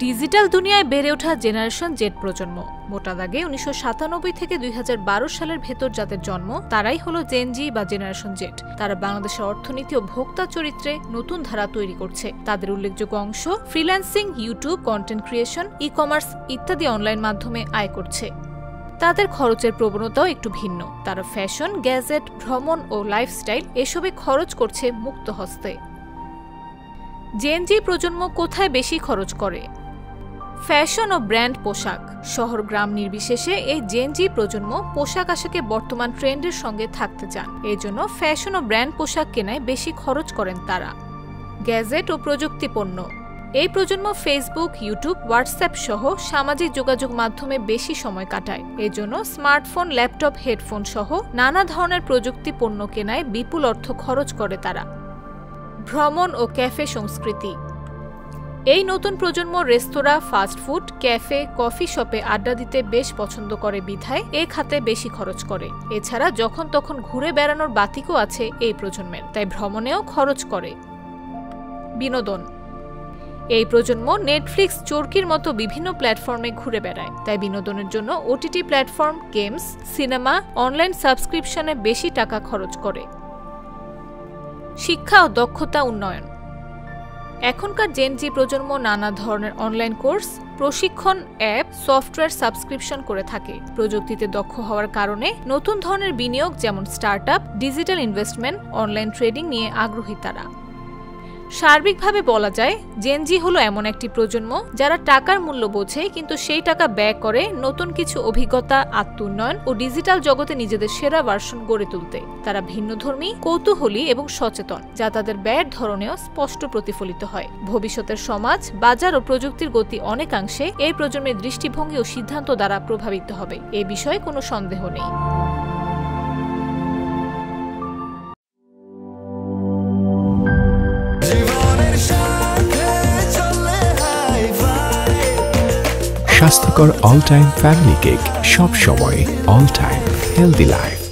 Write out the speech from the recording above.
Digital দুনিয়ায় বেড়ে ওঠা জেনারেশন জেড প্রজন্ম। মোটা দাগে 1997 থেকে 2012 সালের ভেতর যাদের জন্ম তারাই হলো জেনজি বা জেনারেশন জেড। তারা বাংলাদেশের অর্থনীতি ও ভোক্তা চরিত্রে নতুন ধারা তৈরি করছে। তাদের উল্লেখযোগ্য অংশ freelancing, YouTube, content creation, e-commerce ইত্যাদি অনলাইন মাধ্যমে আয় করছে। তাদের খরচের প্রবণতাও একটু ভিন্ন। তারা ফ্যাশন, গ্যাজেট, ভ্রমণ ও লাইফস্টাইল এসবে খরচ করছে মুক্ত হস্তে। জেনজি প্রজন্ম কোথায় বেশি খরচ করে? ফ্যাশন ও ব্র্যান্ড পোশাক। শহর গ্রাম নির্বিশেষে এই জেনজি প্রজন্ম পোশাক আশাকে বর্তমান ট্রেন্ডের সঙ্গে থাকতে চান। এজন্য ফ্যাশন ও ব্র্যান্ড পোশাক কেনায় বেশি খরচ করেন তারা। গ্যাজেট ও প্রযুক্তি পণ্য। এই প্রজন্ম ফেসবুক, ইউটিউব, হোয়াটসঅ্যাপ সহ সামাজিক যোগাযোগ মাধ্যমে বেশি সময় কাটায়। এজন্য স্মার্টফোন, ল্যাপটপ, হেডফোন সহ নানা ধরনের প্রযুক্তি পণ্য কেনায় বিপুল অর্থ খরচ করে তারা। ভ্রমণ ও ক্যাফে সংস্কৃতি। এই নতুন প্রজন্ম রেস্তোরাঁ, ফাস্টফুড, ক্যাফে, কফি শপে আড্ডা দিতে বেশ পছন্দ করে বিধায় এ খাতে বেশি খরচ করে। এছাড়া যখন তখন ঘুরে বেড়ানোর বাতিকও আছে এই প্রজন্মের, তাই ভ্রমণেও খরচ করে। বিনোদন। এই প্রজন্ম নেটফ্লিক্স, চরকির মতো বিভিন্ন প্ল্যাটফর্মে ঘুরে বেড়ায়, তাই বিনোদনের জন্য OTT platform, games, cinema, online সাবস্ক্রিপশনে বেশি টাকা খরচ করে। শিক্ষা ও দক্ষতা উন্নয়ন। এখনকার জেনজি প্রজন্ম নানা ধরনের অনলাইন কোর্স, প্রশিক্ষণ, অ্যাপ, সফটওয়্যার সাবস্ক্রিপশন করে থাকে। প্রযুক্তিতে দক্ষ হওয়ার কারণে নতুন ধরনের বিনিয়োগ যেমন startup, digital investment, online trading নিয়ে আগ্রহী তারা। সার্বিকভাবে বলা যায় জেনজি হলো এমন একটি প্রজন্ম যারা টাকার মূল্য বোঝে, কিন্তু সেই টাকা ব্যয় করে নতুন কিছু অভিজ্ঞতা, আত্মোন্নয়ন ও ডিজিটাল জগতে নিজেদের সেরা ভার্সন গড়ে তুলতে। তারা ভিন্নধর্মী, কৌতূহলী এবং সচেতন, যা তাদের ব্যয়ের ধরনেও স্পষ্ট প্রতিফলিত হয়। ভবিষ্যতের সমাজ, বাজার ও প্রযুক্তির গতি অনেকাংশে এই প্রজন্মের দৃষ্টিভঙ্গি ও সিদ্ধান্ত দ্বারা প্রভাবিত হবে, এ বিষয়ে কোনো সন্দেহ নেই। স্বাস্থ্যকর অল টাইম ফ্যামিলি কেক, সব সময় অল টাইম হেলদি লাইফ।